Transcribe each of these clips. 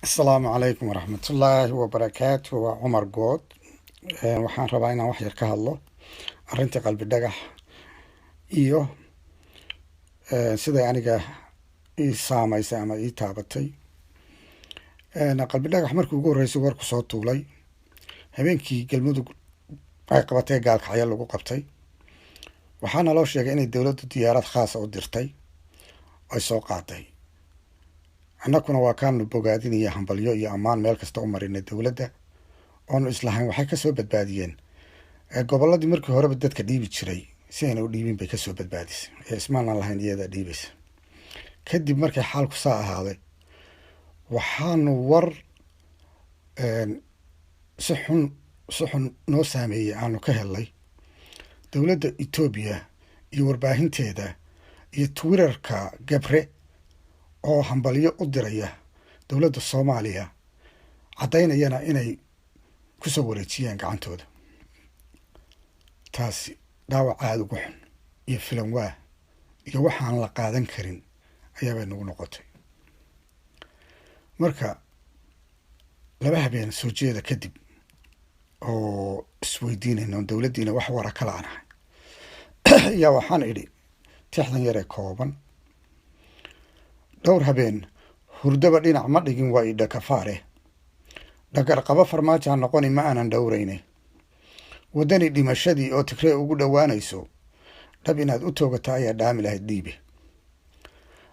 السلام عليكم ورحمة الله وبركاته وعمر جود. waxaan rabaa inaan wax yar ka hadlo arrinta qalbi dhagax iyo sida aniga ii saameysay ama ii taabatay. qalbi dhagax markii ugu horreysay warku soo tuulay habeenkii galmudug ay qabatay gaalkacyo lagu qabtay, waxaana loo sheegay inay dowladdu diyaarad khaas ah u dirtay ay soo qaaday. annaguna waa kaanu bogaadinaya hambalyo iyo ammaan meel kasta u marinay dowladda oonu islahayn waxay ka soo badbaadiyeen gobolladii markii horeba dadka dhiibi jiray si ayna u dhiibin bay ka soo badbaadisay ee ismaanan lahayn iyadaa dhiibaysa. kadib markii xaalku saa ahaaday waxaanu war si xun noo saameeyey aanu ka helnay dowladda Etoobiya iyo warbaahinteeda iyo Twitterka gabre oo hambalyo u diraya dowladda Soomaaliya cadaynayana inay ku soo wareejiyeen gacantooda. taasi dhaawac aad ugu xun iyo filan waa iyo waxaan la qaadan karin ayaabay nagu noqotay. marka laba habeen soo jeeda kadib oo isweydiinayno dowladdiina wax wara kala anahay yaa waxaan idhi tixdan yaree kooban dhowr habeen hurdaba dhinac ma dhigin waa idha kafaare dhagar qaba farmaajo noqoni ma aanan dhowrayne waddani dhimashadii oo tigree ugu dhowaanayso dhab inaad u toogata ayaa dhaami lahayd dhiibe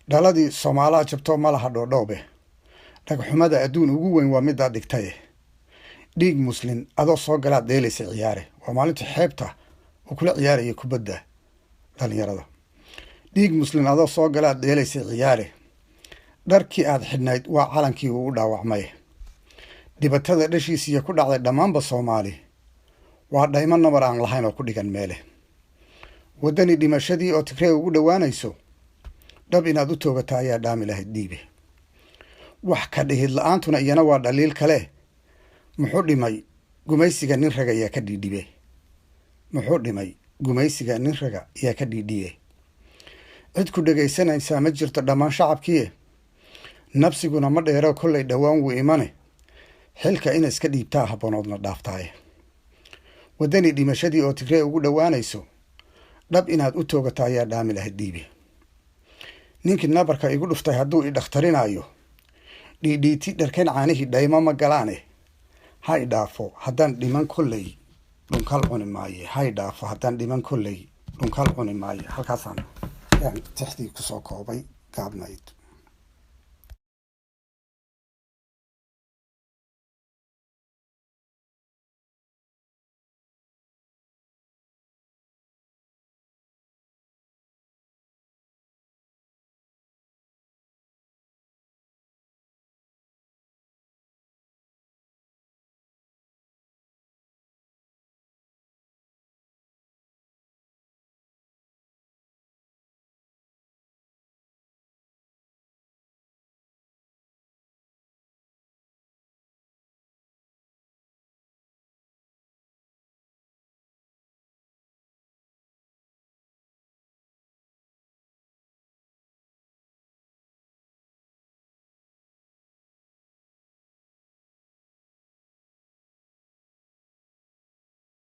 dhaladii Soomaalaa jabto ma laha dhoodhoobe dhagxumada adduun ugu weyn waa midaad dhigtaye dhiig muslin adoo soo galaad dheelaysa ciyaare. waa maalintii xeebta uu kula ciyaarayay kubadda dhalinyarada. dhiig muslin adoo soo galaad dheelaysa ciyaare dharkii aad xidhnayd waa calankii uu u dhaawacmay. dhibatada dhashiisiiya ku dhacday dhammaanba Soomaali waa dhaymo nabar aan lahayn oo ku dhigan meele. waddani dhimashadii oo tigree ugu dhowaanayso dhab inaad u toogata ayaa dhaami lahayd dhiibe. wax ka dhihid la-aantuna iyana waa dhaliil kale. muxuu dhimay gumaysiga nin raga yaa ka dhiidhibe. muxuu dhimay gumaysiga nin raga yaa ka dhiidhiye. cid ku dhegaysanaysaa ma jirto dhammaan shacabkiie nabsiguna ma dheero kollay dhowaan wuu imane xilka ina iska dhiibtaa habboonoodna dhaaftaaye. waddani dhimashadii oo tigree ugu dhowaanayso dhab inaad u toogata ayaa dhaami lahayd dhiibe. ninkii nabarka igu dhuftay hadduu i dhakhtarinayo dhiidhiiti dharkeen caanihii dhaymo ma galaane ha i dhaafo haddaan dhiman kolley dhunkal cuni maaye. ha i dhaafo haddaan dhiman kolley dhunkal cuni maaye. halkaasaan tixdii kusoo koobay gaabnayd.